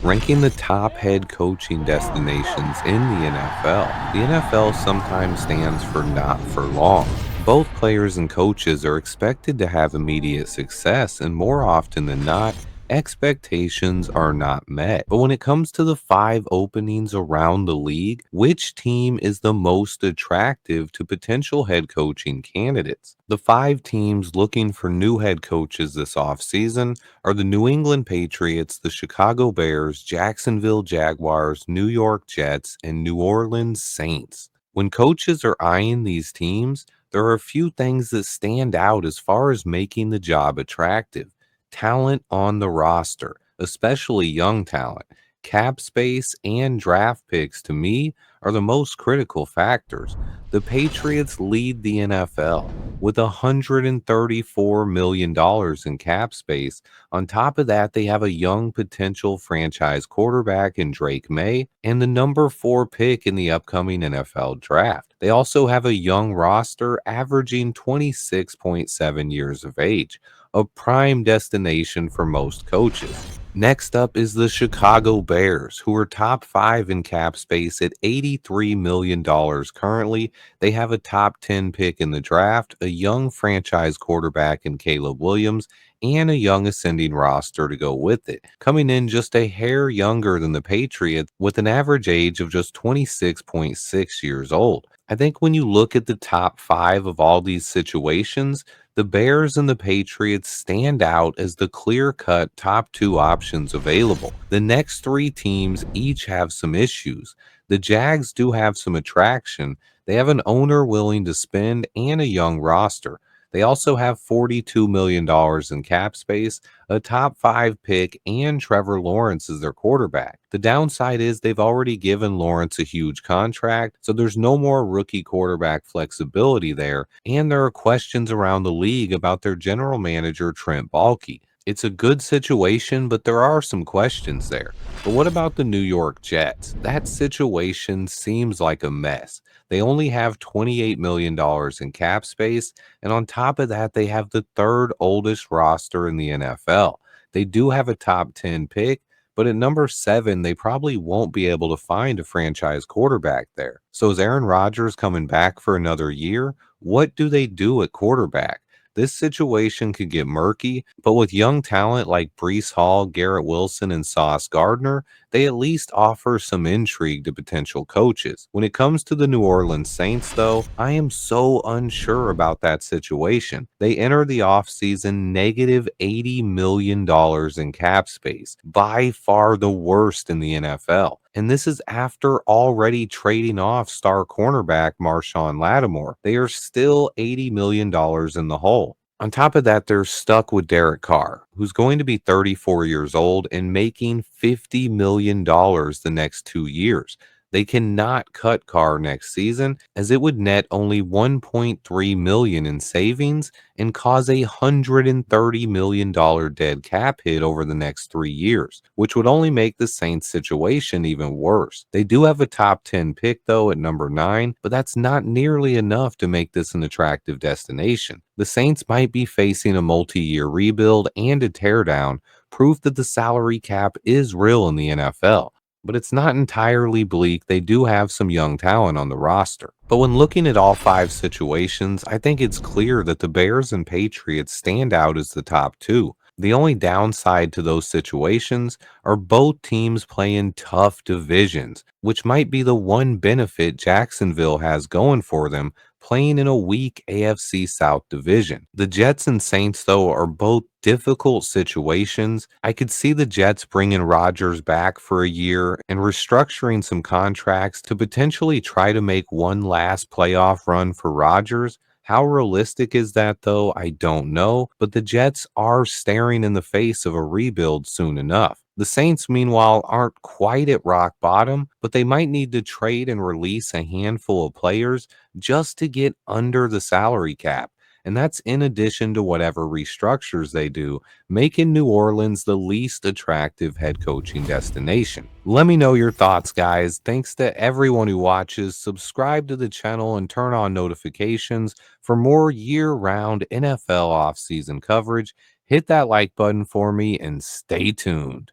Ranking the top head coaching destinations in the NFL. The NFL sometimes stands for not for long. Both players and coaches are expected to have immediate success, and more often than not, expectations are not met. But when it comes to the five openings around the league, which team is the most attractive to potential head coaching candidates? The five teams looking for new head coaches this offseason are the New England Patriots, the Chicago Bears, Jacksonville Jaguars, New York Jets, and New Orleans Saints. When coaches are eyeing these teams, there are a few things that stand out as far as making the job attractive. Talent on the roster, especially young talent, cap space, and draft picks, to me, are the most critical factors. The Patriots lead the NFL with $134 million in cap space. On top of that, they have a young potential franchise quarterback in Drake May and the number 4 pick in the upcoming NFL draft. They also have a young roster averaging 26.7 years of age, a prime destination for most coaches. Next up is the Chicago Bears, who are top 5 in cap space at $83 million currently. They have a top 10 pick in the draft, a young franchise quarterback in Caleb Williams, and a young ascending roster to go with it, coming in just a hair younger than the Patriots with an average age of just 26.6 years old. I think when you look at the top 5 of all these situations, the Bears and the Patriots stand out as the clear-cut top 2 options available. The next 3 teams each have some issues. The Jags do have some attraction. They have an owner willing to spend and a young roster. They also have $42 million in cap space, a top 5 pick, and Trevor Lawrence as their quarterback. The downside is they've already given Lawrence a huge contract, so there's no more rookie quarterback flexibility there, and there are questions around the league about their general manager, Trent Baalke. It's a good situation, but there are some questions there. But what about the New York Jets? That situation seems like a mess. They only have $28 million in cap space, and on top of that, they have the third oldest roster in the NFL. They do have a top 10 pick, but at number 7, they probably won't be able to find a franchise quarterback there. So is Aaron Rodgers coming back for another year? What do they do at quarterback? This situation could get murky, but with young talent like Brees Hall, Garrett Wilson, and Sauce Gardner, they at least offer some intrigue to potential coaches. When it comes to the New Orleans Saints, though, I am so unsure about that situation. They enter the offseason negative $80 million in cap space, by far the worst in the NFL. And this is after already trading off star cornerback Marshawn Lattimore. They are still $80 million in the hole. On top of that, they're stuck with Derek Carr, who's going to be 34 years old and making $50 million the next 2 years. They cannot cut Carr next season as it would net only $1.3 million in savings and cause a $130 million dead cap hit over the next 3 years, which would only make the Saints situation even worse. They do have a top 10 pick though at number 9, but that's not nearly enough to make this an attractive destination. The Saints might be facing a multi-year rebuild and a teardown, proof that the salary cap is real in the NFL. But it's not entirely bleak. They do have some young talent on the roster. But when looking at all 5 situations, I think it's clear that the Bears and Patriots stand out as the top 2. The only downside to those situations are both teams playing tough divisions, which might be the one benefit Jacksonville has going for them, playing in a weak AFC South division. The Jets and Saints, though, are both difficult situations. I could see the Jets bringing Rodgers back for a year and restructuring some contracts to potentially try to make one last playoff run for Rodgers. How realistic is that, though? I don't know, but the Jets are staring in the face of a rebuild soon enough. The Saints, meanwhile, aren't quite at rock bottom, but they might need to trade and release a handful of players just to get under the salary cap. And that's in addition to whatever restructures they do, making New Orleans the least attractive head coaching destination. Let me know your thoughts, guys. Thanks to everyone who watches. Subscribe to the channel and turn on notifications for more year-round NFL offseason coverage. Hit that like button for me and stay tuned.